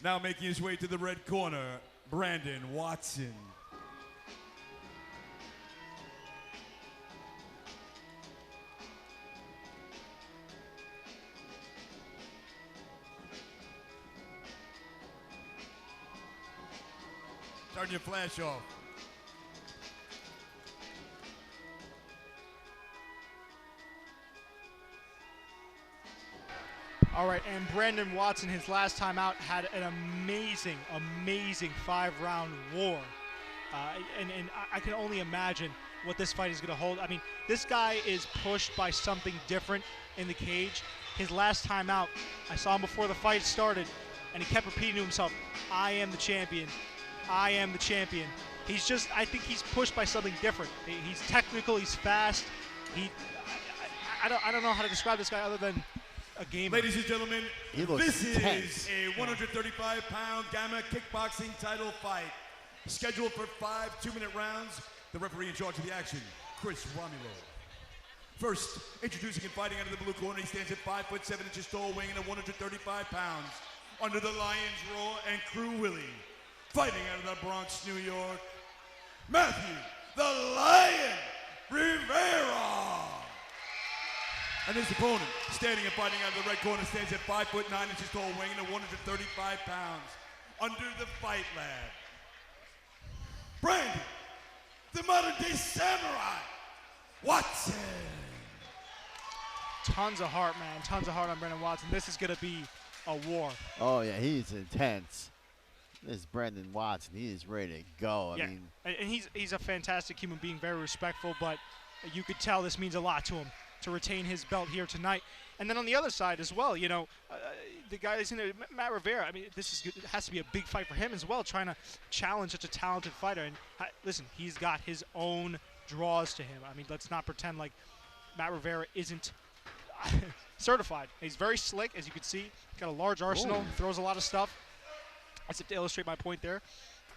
Now making his way to the red corner, Branden Watson. Turn your flash off. All right, and Branden Watson, his last time out, had an amazing, amazing 5-round war. And I can only imagine what this fight is going to hold. I mean, this guy is pushed by something different in the cage. His last time out, I saw him before the fight started, and he kept repeating to himself, I am the champion. I am the champion. He's just, I think he's pushed by something different. He's technical, he's fast. I don't know how to describe this guy other than a gamer. Ladies and gentlemen, this intense. is a 135-pound Gamma kickboxing title fight. Scheduled for 5 2-minute rounds. The referee in charge of the action, Chris Romulo. First, introducing and fighting out of the blue corner, he stands at 5'7" tall, weighing in at 135 pounds. Under the Lion's Roar and Crew Willie. Fighting out of the Bronx, New York, Matthew the Lion Rivera. And his opponent, standing and fighting out of the red corner, stands at 5'9" tall, weighing in at 135 pounds. Under the Fight Lab, Branden, the modern-day samurai, Watson. Tons of heart, man. Tons of heart on Branden Watson. This is going to be a war. Oh, yeah, he's intense. This is Branden Watson. He is ready to go. I mean, and he's a fantastic human being, very respectful, but you could tell this means a lot to him to retain his belt here tonight. And then on the other side as well, you know, the guy that's in there, Matt Rivera, I mean, this is good. It has to be a big fight for him as well, trying to challenge such a talented fighter. And listen, he's got his own draws to him. I mean, let's not pretend like Matt Rivera isn't certified. He's very slick, as you can see. Got a large arsenal, throws a lot of stuff. That's to illustrate my point there.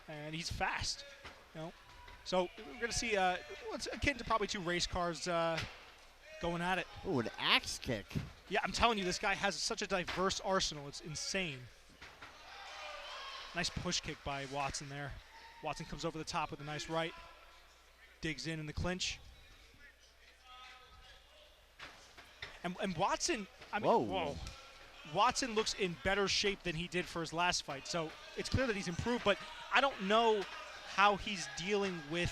And he's fast, you know. So we're going to see what's akin to probably 2 race cars going at it. ooh, an axe kick. Yeah, I'm telling you, this guy has such a diverse arsenal. It's insane. Nice push kick by Watson there. Watson comes over the top with a nice right. Digs in the clinch. And Watson, I mean, whoa. Watson looks in better shape than he did for his last fight. So it's clear that he's improved, but I don't know how he's dealing with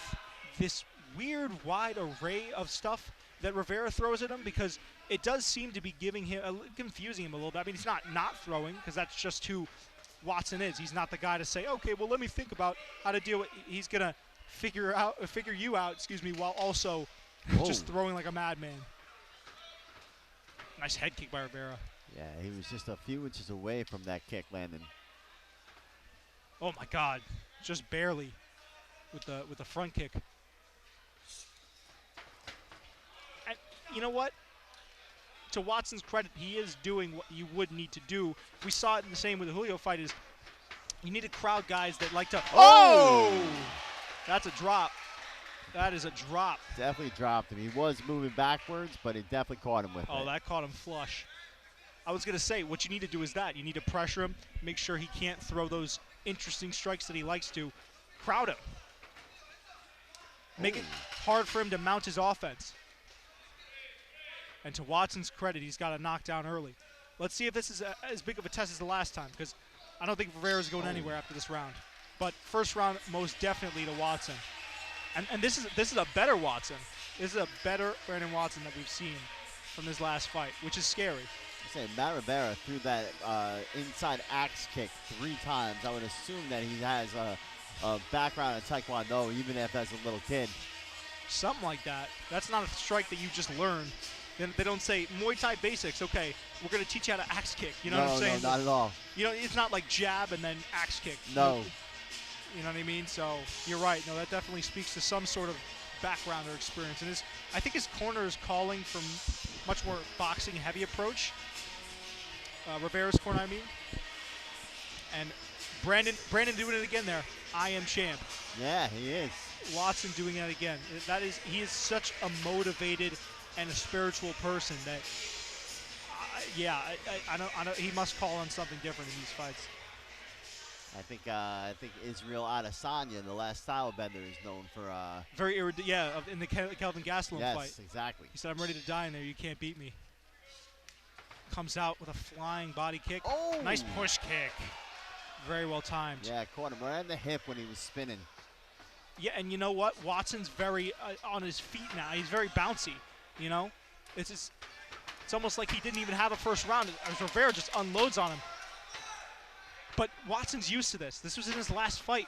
this weird wide array of stuff that Rivera throws at him, because it does seem to be giving him, confusing him a little bit. I mean, he's not throwing, because that's just who Watson is. He's not the guy to say, okay, well, let me think about how to deal with. He's gonna figure you out, while also just throwing like a madman. Nice head kick by Rivera. Yeah, he was just a few inches away from that kick landing. Oh my God, just barely with the front kick. And you know what? To Watson's credit, he is doing what you would need to do. We saw it in the same with the Julio fight. Is you need to crowd guys that like to. Oh, that's a drop. That is a drop. Definitely dropped him. He was moving backwards, but it definitely caught him with it. Oh, that caught him flush. I was going to say, what you need to do is that. You need to pressure him, make sure he can't throw those interesting strikes that he likes to. Crowd him. Make it hard for him to mount his offense. And to Watson's credit, he's got a knockdown early. Let's see if this is as big of a test as the last time, because I don't think Rivera's going anywhere after this round. But first round, most definitely to Watson. And this is a better Watson. This is a better Branden Watson that we've seen from this last fight, which is scary. I say Matt Rivera threw that inside axe kick 3 times. I would assume that he has a background in Taekwondo, even if as a little kid. Something like that. That's not a strike that you just learn. They don't say Muay Thai basics. Okay, we're going to teach you how to axe kick. You know what I'm saying? No, not at all. You know, it's not like jab and then axe kick. No. You know what I mean? So you're right. No, that definitely speaks to some sort of background or experience. And I think his corner is calling for much more boxing heavy approach. Rivera's corner, I mean. And Branden doing it again there. I am champ. Yeah, he is. Watson doing it again. He is such a motivated and a spiritual person that, I know he must call on something different in these fights. I think Israel Adesanya, the last style bender, is known for. Very in the Kelvin Gastelum yes, fight. exactly. He said, "I'm ready to die in there. You can't beat me." Comes out with a flying body kick. Oh! Nice push kick. Very well timed. Yeah, caught him right in the hip when he was spinning. Yeah, and you know what? Watson's very on his feet now. He's very bouncy. You know, it's almost like he didn't even have a first round as Rivera just unloads on him. But Watson's used to this. This was in his last fight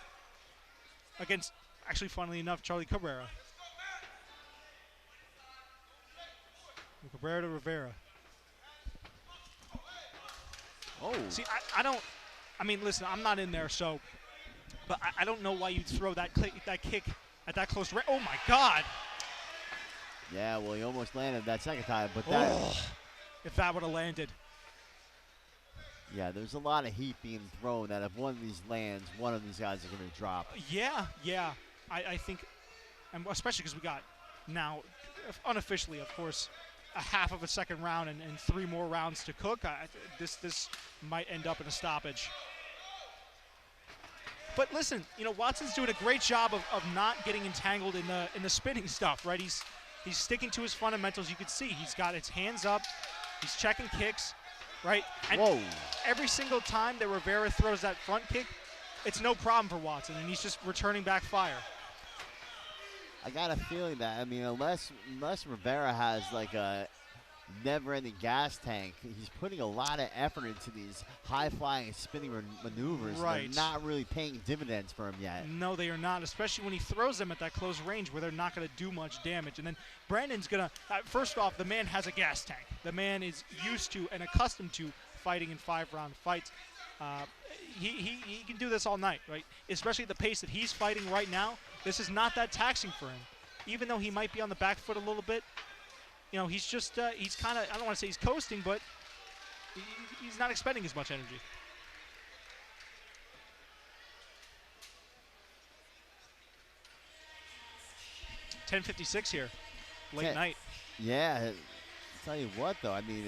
against, actually, funnily enough, Charlie Cabrera. From Cabrera to Rivera. Oh. See, I mean, listen, I'm not in there, so, but I don't know why you'd throw that kick at that close range. Oh, my God. Yeah, well, he almost landed that second time, but that. Oh, if that would have landed. Yeah, there's a lot of heat being thrown that if one of these lands, one of these guys are going to drop. Yeah. I think, and especially because we got now, unofficially, of course, a half of a second round and 3 more rounds to cook. This might end up in a stoppage. But listen, you know, Watson's doing a great job of not getting entangled in the spinning stuff, right? He's sticking to his fundamentals. You can see he's got his hands up. He's checking kicks, right? And whoa. Every single time that Rivera throws that front kick, it's no problem for Watson, and he's just returning back fire. I got a feeling that, I mean, unless Rivera has like a never-ending gas tank, he's putting a lot of effort into these high-flying spinning maneuvers. Right. They're not really paying dividends for him yet. No, they are not, especially when he throws them at that close range where they're not going to do much damage. And then Branden's going to, first off, the man has a gas tank. The man is used to and accustomed to fighting in 5-round fights. He can do this all night, right? Especially at the pace that he's fighting right now. This is not that taxing for him. Even though he might be on the back foot a little bit, you know, he's just, he's kind of, I don't want to say he's coasting, but he's not expending as much energy. .10:56 here, late night. Yeah, I'll tell you what, though, I mean,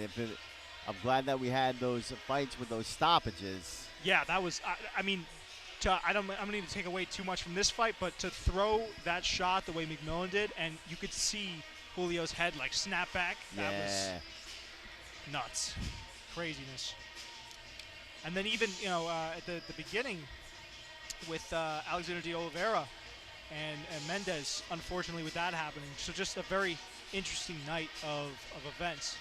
I'm glad that we had those fights with those stoppages. Yeah, that was, I mean, I don't need to take away too much from this fight, but to throw that shot the way McMillan did, and you could see Julio's head like snap back, that was nuts, craziness. And then even, you know, at the beginning with Alexander de Oliveira and Mendez, unfortunately with that happening. So just a very interesting night of events.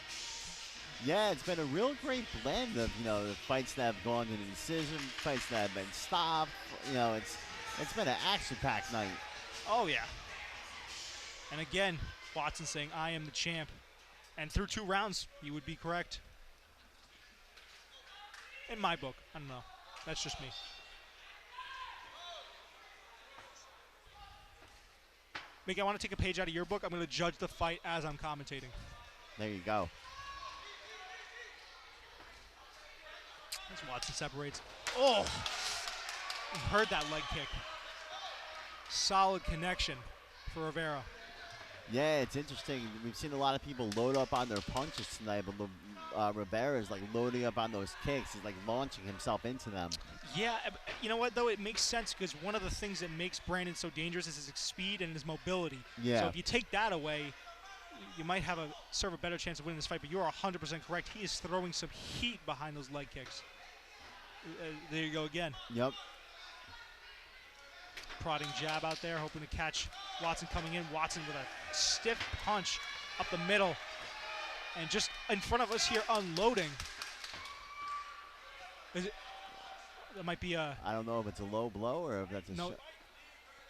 Yeah, it's been a real great blend of, you know, the fights that have gone to the decision, fights that have been stopped. You know, it's been an action-packed night. Oh, yeah. And again, Watson saying, I am the champ. And through 2 rounds, he would be correct. In my book. I don't know. That's just me. Mickey, I want to take a page out of your book. I'm going to judge the fight as I'm commentating. There you go. As Watson separates. Oh! You heard that leg kick. Solid connection for Rivera. Yeah, it's interesting. We've seen a lot of people load up on their punches tonight, but Rivera is like loading up on those kicks. He's like launching himself into them. Yeah, you know what, though? It makes sense because one of the things that makes Branden so dangerous is his speed and his mobility. Yeah. So if you take that away, you might serve a better chance of winning this fight, but you are 100% correct. He is throwing some heat behind those leg kicks. There you go again. Yep. Prodding jab out there, hoping to catch Watson coming in. Watson with a stiff punch up the middle. And just in front of us here, unloading. That might be a... I don't know if it's a low blow or if that's a... No.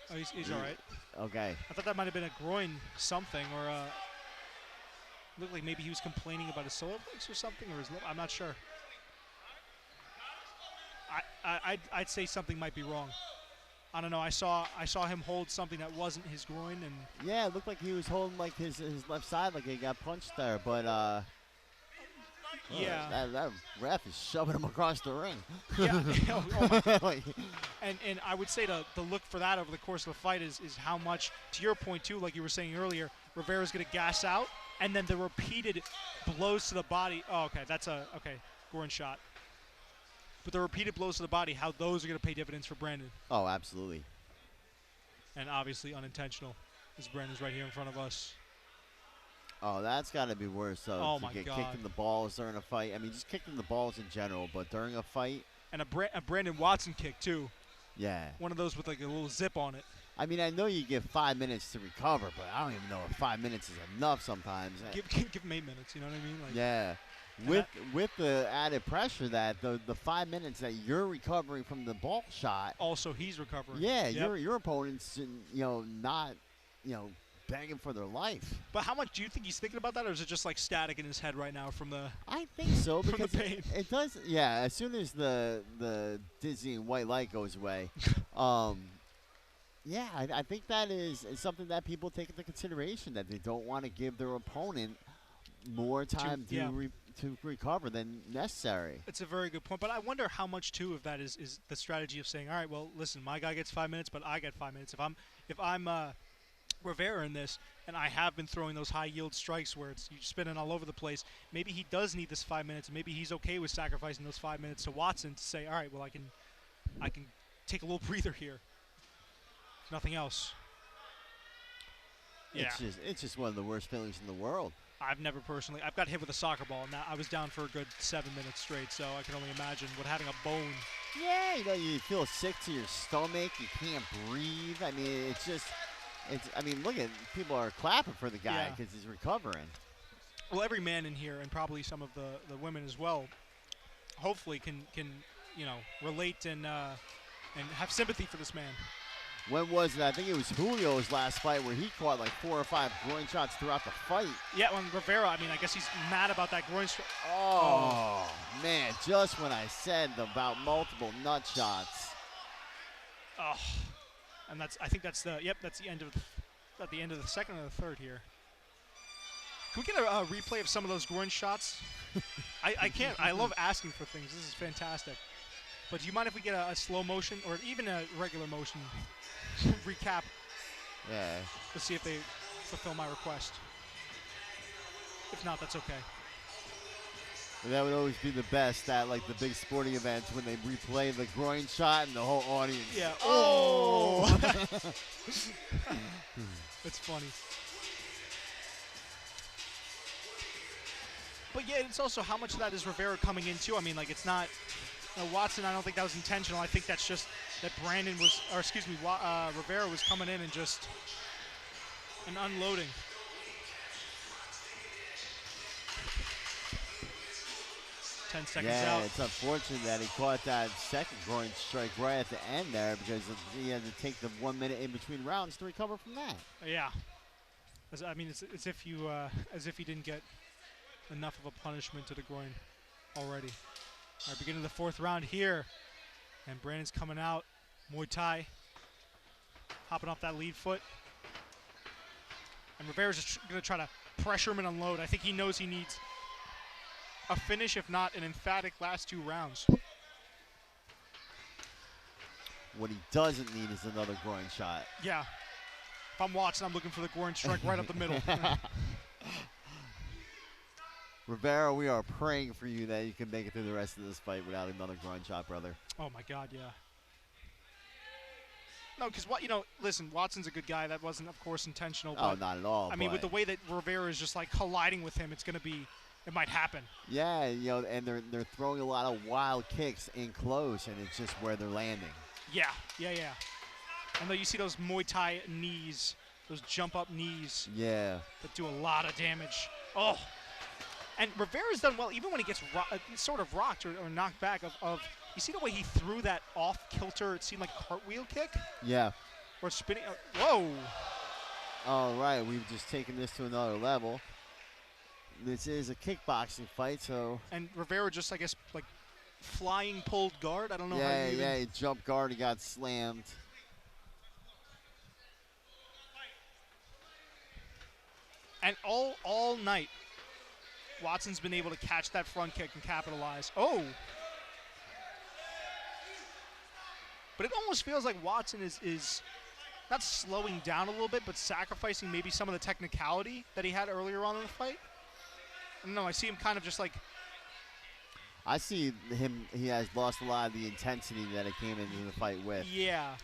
Oh, he's all right. Okay. I thought that might have been a groin something, or looked like maybe he was complaining about his solar plex or something, or I'm not sure. I'd say something might be wrong. I don't know. I saw him hold something that wasn't his groin, and yeah, it looked like he was holding like his left side, like he got punched there. But yeah, that ref is shoving him across the ring. Yeah. Oh my. And I would say the look for that over the course of the fight is how much, to your point too, like you were saying earlier, Rivera's going to gas out, and then the repeated blows to the body. Oh, okay, that's a groin shot. But the repeated blows to the body, how those are going to pay dividends for Branden. Oh, absolutely. And obviously unintentional, as Branden's right here in front of us. Oh, that's got to be worse, though. Oh, to my get God. kicked in the balls during a fight. I mean, just kicked in the balls in general, but during a fight. And a Branden Watson kick, too. Yeah. One of those with like a little zip on it. I mean, I know you give 5 minutes to recover, but I don't even know if 5 minutes is enough sometimes. Give him 8 minutes, you know what I mean? Like, Yeah. With the added pressure that the 5 minutes that you're recovering from the ball shot. Also, he's recovering. Yeah, Yep. your opponent's not begging for their life. But how much do you think he's thinking about that, or is it just like static in his head right now from the? I think so From the because pain. it does. Yeah, as soon as the dizzying white light goes away, yeah, I think that is something that people take into consideration, that they don't want to give their opponent more time to recover than necessary. It's a very good point, but I wonder how much too of that is the strategy of saying, all right, well, listen, my guy gets 5 minutes, but I get 5 minutes. If I'm Rivera in this, and I have been throwing those high yield strikes where it's you spinning all over the place, maybe he does need this 5 minutes, and maybe he's okay with sacrificing those 5 minutes to Watson to say, all right, well, I can take a little breather here. Nothing else. Yeah. It's just one of the worst feelings in the world. I've got hit with a soccer ball, and I was down for a good 7 minutes straight, so I can only imagine what having a bone. Yeah, you feel sick to your stomach, you can't breathe. I mean, I mean, look at people are clapping for the guy because he's recovering. Well, every man in here, and probably some of the women as well, hopefully can relate and have sympathy for this man. When was it? I think it was Julio's last fight where he caught like 4 or 5 groin shots throughout the fight. Yeah, when Rivera, I mean, I guess he's mad about that groin strike. Oh, man, just when I said about multiple nut shots. Oh, and I think that's the end of the second or the third here. Can we get a replay of some of those groin shots? I can't. I love asking for things. This is fantastic. But do you mind if we get a slow motion or even a regular motion recap? Yeah. To see if they fulfill my request. If not, that's okay. And that would always be the best at like the big sporting events when they replay the groin shot and the whole audience. Yeah. Oh! That's funny. But yeah, it's also how much of that is Rivera coming into. I mean, like it's not. Watson, I don't think that was intentional. I think that's just that Rivera was coming in and just unloading. Ten seconds out. Yeah, it's unfortunate that he caught that second groin strike right at the end there because he had to take the 1 minute in between rounds to recover from that. Yeah. I mean, it's as if he didn't get enough of a punishment to the groin already. All right, beginning of the fourth round here. And Branden's coming out. Muay Thai. Hopping off that lead foot. And Rivera's just going to try to pressure him and unload. I think he knows he needs a finish, if not an emphatic last 2 rounds. What he doesn't need is another groin shot. Yeah. If I'm Watson, I'm looking for the groin strike right up the middle. Rivera, we are praying for you that you can make it through the rest of this fight without another groin shot, brother. Oh, my God, yeah. No, because, listen, Watson's a good guy. That wasn't, of course, intentional. Oh, not at all. I mean, with the way that Rivera is just, like, colliding with him, it's going to be – it might happen. Yeah, and they're throwing a lot of wild kicks in close, and it's just where they're landing. Yeah. And though you see those Muay Thai knees, those jump-up knees. Yeah. That do a lot of damage. Oh. And Rivera's done well, even when he gets sort of rocked or knocked back. You see the way he threw that off-kilter, it seemed like cartwheel kick? Yeah. Or spinning. Whoa. All right, we've just taken this to another level. This is a kickboxing fight, so. And Rivera just, I guess, like flying pulled guard. I don't know how you Yeah, he jumped guard, he got slammed. And all night, Watson's been able to catch that front kick and capitalize. Oh! But it almost feels like Watson is not slowing down a little bit, but sacrificing maybe some of the technicality that he had earlier on in the fight. I don't know, I see him kind of just like I see him. He has lost a lot of the intensity that it came into the fight with, Yeah.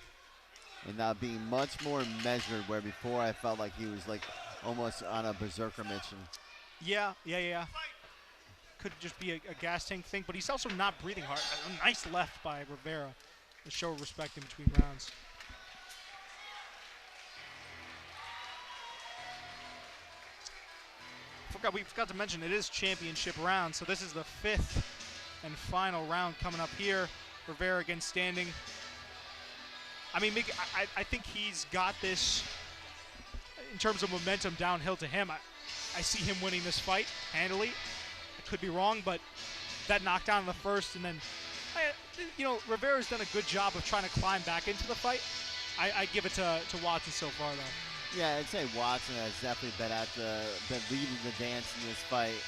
and now being much more measured. Where before I felt like he was like almost on a berserker mission. Yeah. Could just be a gas tank thing, but he's also not breathing hard. A nice left by Rivera to show respect in between rounds. We forgot to mention it is championship round, so this is the 5th and final round coming up here. Rivera again standing. I mean, I think he's got this in terms of momentum downhill to him. I see him winning this fight handily. I could be wrong, but that knockdown in the first, and then, Rivera's done a good job of trying to climb back into the fight. I give it to Watson so far, though. Yeah, I'd say Watson has definitely been leading the dance in this fight.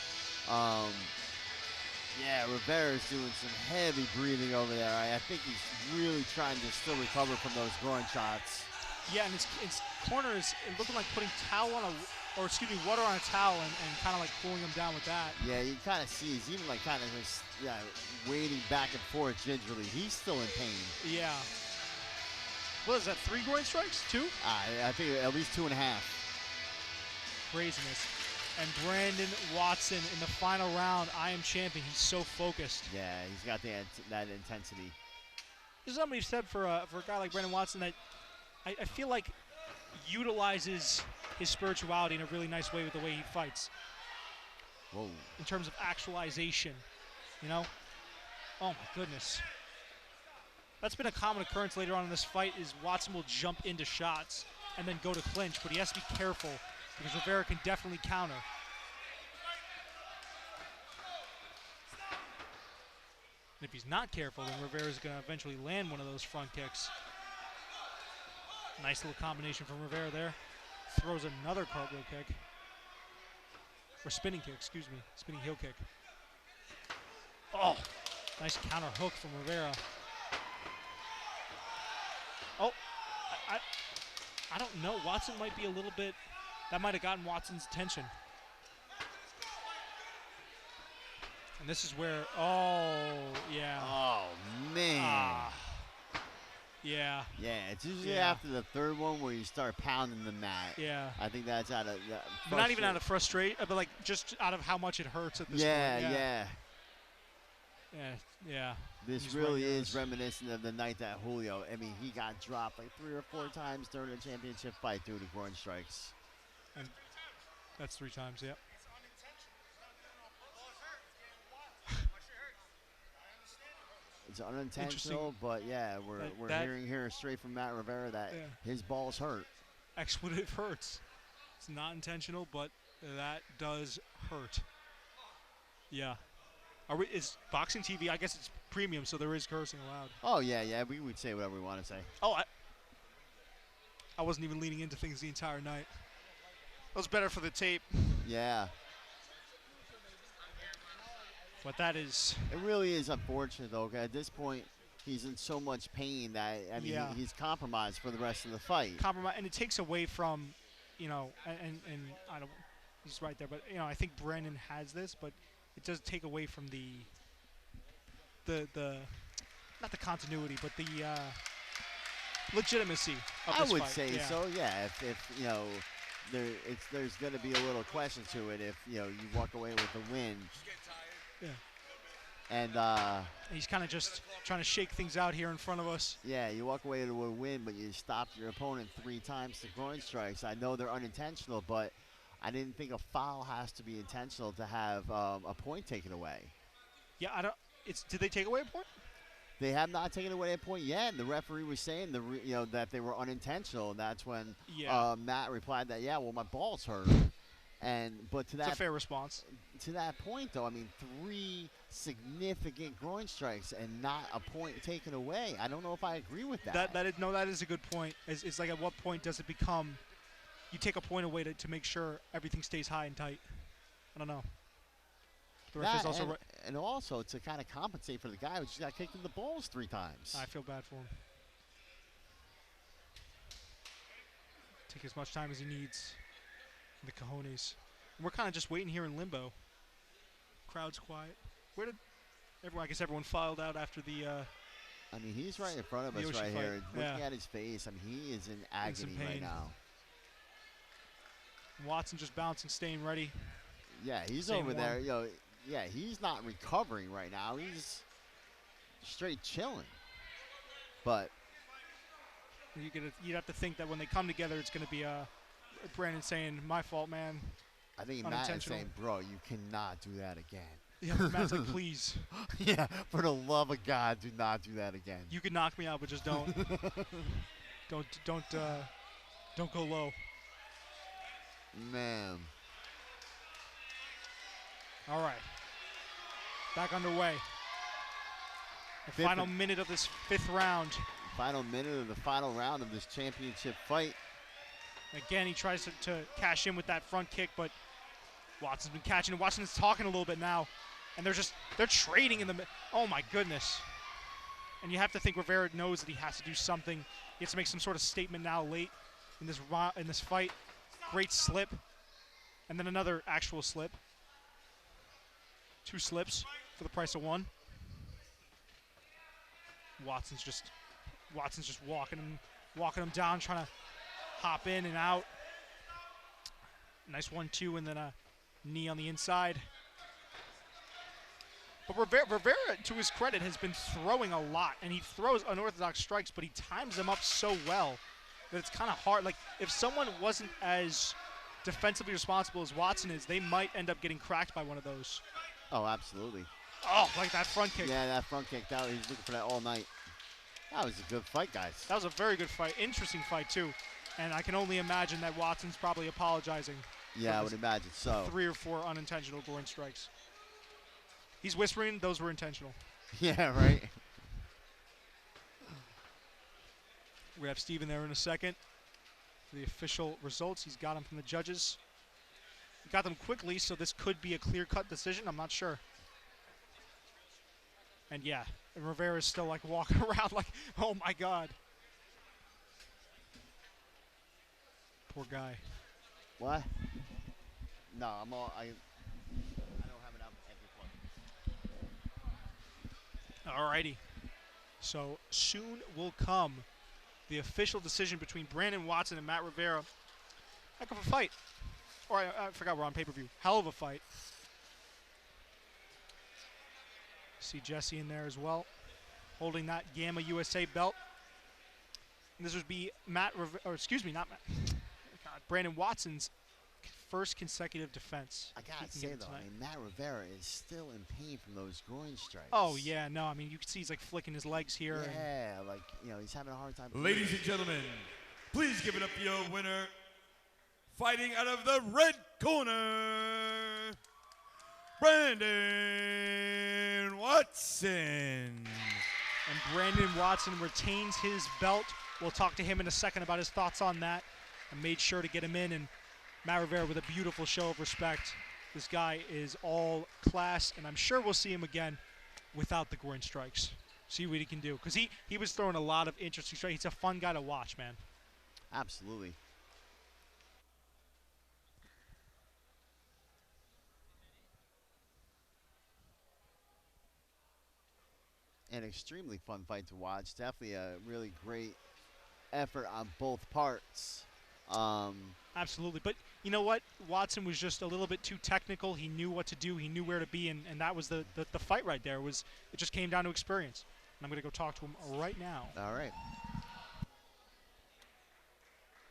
Yeah, Rivera's doing some heavy breathing over there. I think he's really trying to still recover from those groin shots. Yeah, and his corner is looking like putting water on a towel and kind of like cooling him down with that. Yeah, you kind of see he's even like kind of just wading back and forth gingerly. He's still in pain. Yeah. What is that, 3 groin strikes? 2? I think at least 2.5. Craziness. And Branden Watson in the final round. I am champion. He's so focused. Yeah, he's got that intensity. There's somebody said for a guy like Branden Watson that I feel like utilizes his spirituality in a really nice way with the way he fights. Whoa. In terms of actualization, Oh my goodness. That's been a common occurrence later on in this fight is Watson will jump into shots and then go to clinch, but he has to be careful because Rivera can definitely counter. And if he's not careful, then Rivera's going to eventually land one of those front kicks. Nice little combination from Rivera there. Throws another cartwheel kick. Or spinning kick, excuse me. Spinning heel kick. Oh, nice counter hook from Rivera. Oh, I don't know. Watson might be a little bit, that might have gotten Watson's attention. And this is where, yeah. Oh, man. Yeah. Yeah, it's usually after the third one where you start pounding the mat. Yeah. I think that's out of but not even out of frustration, but like just out of how much it hurts at this point. Yeah. This really is reminiscent of the night that Julio, I mean, he got dropped like 3 or 4 times during the championship fight due to groin strikes. And that's 3 times, yeah. It's unintentional, but yeah, we're hearing here straight from Matt Rivera that his balls hurt. Expletive hurts. It's not intentional, but that does hurt. Yeah. Is boxing TV? I guess it's premium, so there is cursing allowed. Oh yeah, we would say whatever we want to say. Oh, I wasn't even leaning into things the entire night. That was better for the tape. Yeah. But that is. It really is unfortunate though. At this point, he's in so much pain that he's compromised for the rest of the fight. And it takes away from, and I don't. He's right there, but I think Branden has this, but it does take away from the not the continuity, but the legitimacy of this fight. I would fight. say so. Yeah, if there's going to be a little question to it if you walk away with a win. Yeah. And he's kind of just trying to shake things out here in front of us. Yeah, you walk away to a win, but you stopped your opponent 3 times to groin strikes. I know they're unintentional, but I didn't think a foul has to be intentional to have a point taken away. Yeah, I don't. Did they take away a point? They have not taken away a point yet. And the referee was saying that they were unintentional, and that's when Matt replied that my balls hurt. But to that, it's a fair response. To that point, though, I mean, 3 significant groin strikes and not a point taken away. I don't know if I agree with that. That is a good point. It's like at what point does it become? You take a point away to make sure everything stays high and tight. I don't know. The referee's also right. And also to kind of compensate for the guy who just got kicked in the balls 3 times. I feel bad for him. Take as much time as he needs. The cojones. And we're kind of just waiting here in limbo. Crowd's quiet. I guess everyone filed out after the. I mean, he's right in front of us Yoshi right fight. here. And looking Yeah. at his face, I mean, he is in agony pain. right now. Watson just bouncing, staying ready. Yeah, he's Same over there. one. You know, yeah, he's not recovering right now. He's straight chilling. But You'd have to think that when they come together, it's going to be Branden saying, "My fault, man." I think Matt is Unintentional. saying, bro, you cannot do that again. Yeah, but Matt's like, "Please, Yeah, for the love of God, do not do that again. you can knock me out, but just don't, don't go low." Man. All right, back underway. The Fifth final and- minute of this 5th round. Final minute of the final round of this championship fight. Again, he tries to cash in with that front kick, but Watson's been catching it. Watson's talking a little bit now, and they're trading in the. Oh my goodness! And you have to think Rivera knows that he has to do something. He has to make some sort of statement now, late in this fight. Great slip, and then another actual slip. 2 slips for the price of 1. Watson's just walking him down, trying to hop in and out. Nice 1-2, and then a knee on the inside. But Rivera, to his credit, has been throwing a lot, and he throws unorthodox strikes, but he times them up so well that it's kind of hard. Like, if someone wasn't as defensively responsible as Watson is, they might end up getting cracked by one of those. Oh, absolutely. Oh, like that front kick. Yeah, that front kick, he's looking for that all night. That was a good fight, guys. That was a very good fight. Interesting fight, too. And I can only imagine that Watson's probably apologizing. Yeah, I would imagine so. 3 or 4 unintentional groin strikes. He's whispering those were intentional. Yeah, right. We have Steven there in a second for the official results. He's got them from the judges. He got them quickly, so this could be a clear-cut decision. I'm not sure. And yeah, Rivera's still like walking around like, oh my God. Poor guy. What? No, I don't have an empty plug. Alrighty. So soon will come the official decision between Branden Watson and Matt Rivera. Heck of a fight. Or I forgot we're on pay-per-view. Hell of a fight. See Jesse in there as well, holding that Gamma USA belt. And this would be Branden Watson's first consecutive defense. I gotta He can say get it though, tonight. Matt Rivera is still in pain from those groin strikes. Oh yeah, no, I mean you can see he's like flicking his legs here. And Yeah, like he's having a hard time. Ladies and gentlemen, please give it up for your winner. Fighting out of the red corner, Branden Watson. And Branden Watson retains his belt. We'll talk to him in a second about his thoughts on that. I made sure to get him in, and Matt Rivera with a beautiful show of respect. This guy is all class, and I'm sure we'll see him again without the groin strikes. See what he can do, because he was throwing a lot of interesting strikes. He's a fun guy to watch, man. Absolutely. An extremely fun fight to watch. Definitely a really great effort on both parts. Absolutely. But you know what? Watson was just a little bit too technical. He knew what to do. He knew where to be, and that was the fight right there. It just came down to experience. And I'm going to go talk to him right now. All right.